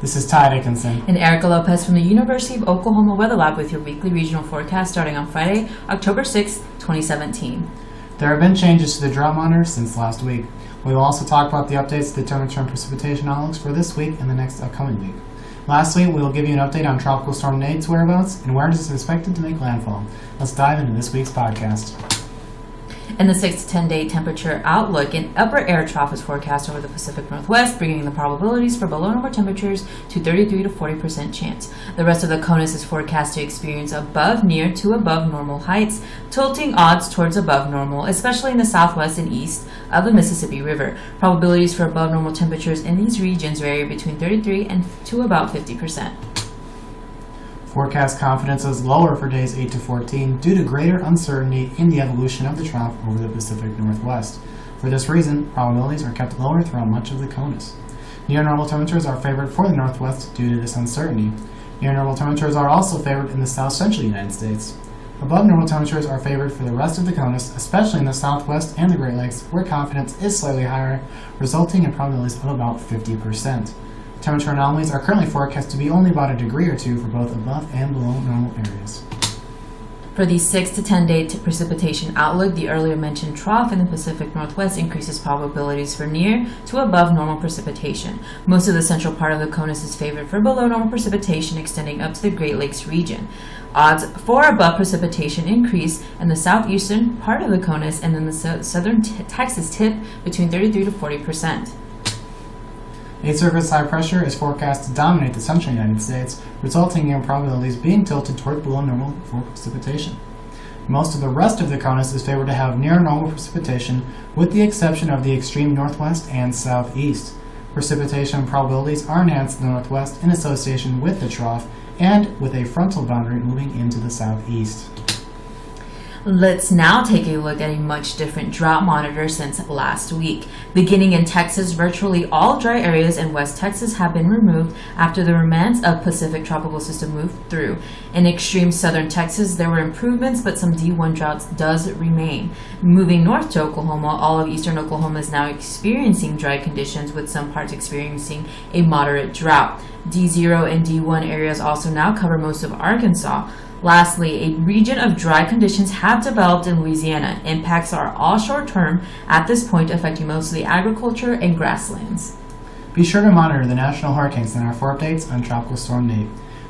This is Ty Dickinson and Erica Lopez from the University of Oklahoma Weather Lab with your weekly regional forecast starting on Friday, October 6, 2017. There have been changes to the drought monitor since last week. We will also talk about the updates to the temperature and precipitation outlooks for this week and the next upcoming week. Lastly, we will give you an update on Tropical Storm Nate's whereabouts and where it is expected to make landfall. Let's dive into this week's podcast. In the 6 to 10 day temperature outlook, an upper air trough is forecast over the Pacific Northwest, bringing the probabilities for below normal temperatures to 33 to 40% chance. The rest of the CONUS is forecast to experience above, near to above normal heights, tilting odds towards above normal, especially in the southwest and east of the Mississippi River. Probabilities for above normal temperatures in these regions vary between 33 and to about 50%. Forecast confidence is lower for days 8 to 14 due to greater uncertainty in the evolution of the trough over the Pacific Northwest. For this reason, probabilities are kept lower throughout much of the CONUS. Near normal temperatures are favored for the Northwest due to this uncertainty. Near normal temperatures are also favored in the south central United States. Above normal temperatures are favored for the rest of the CONUS, especially in the Southwest and the Great Lakes, where confidence is slightly higher, resulting in probabilities of about 50%. Temperature anomalies are currently forecast to be only about a degree or two for both above and below normal areas. For the 6 to 10 day precipitation outlook, the earlier mentioned trough in the Pacific Northwest increases probabilities for near to above normal precipitation. Most of the central part of the CONUS is favored for below normal precipitation extending up to the Great Lakes region. Odds for above precipitation increase in the southeastern part of the CONUS and in the southern Texas tip between 33 to 40%. A surface high pressure is forecast to dominate the central United States, resulting in probabilities being tilted toward below normal for precipitation. Most of the rest of the CONUS is favored to have near normal precipitation, with the exception of the extreme northwest and southeast. Precipitation probabilities are enhanced in the northwest in association with the trough and with a frontal boundary moving into the southeast. Let's now take a look at a much different drought monitor since last week. Beginning in Texas, virtually all dry areas in West Texas have been removed after the remnants of Pacific tropical system moved through. In extreme southern Texas, there were improvements, but some D1 droughts does remain. Moving north to Oklahoma, all of eastern Oklahoma is now experiencing dry conditions, with some parts experiencing a moderate drought. D0 and D1 areas also now cover most of Arkansas. Lastly, a region of dry conditions have developed in Louisiana. Impacts are all short-term at this point, affecting mostly agriculture and grasslands. Be sure to monitor the National Hurricane Center for updates on Tropical Storm Nate.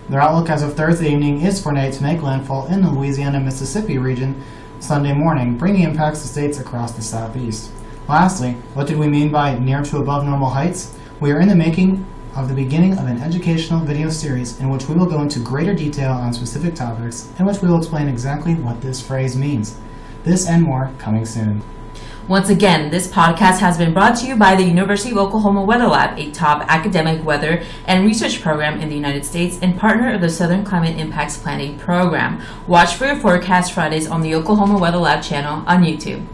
Their outlook as of Thursday evening is for Nate to make landfall in the Louisiana-Mississippi region Sunday morning, bringing impacts to states across the southeast. Lastly, what did we mean by near to above normal heights? We are in the making of the beginning of an educational video series in which we will go into greater detail on specific topics, in which we will explain exactly what this phrase means. This and more coming soon. Once again, this podcast has been brought to you by the University of Oklahoma Weather Lab, a top academic weather and research program in the United States and partner of the Southern Climate Impacts Planning Program. Watch for your forecast Fridays on the Oklahoma Weather Lab channel on YouTube.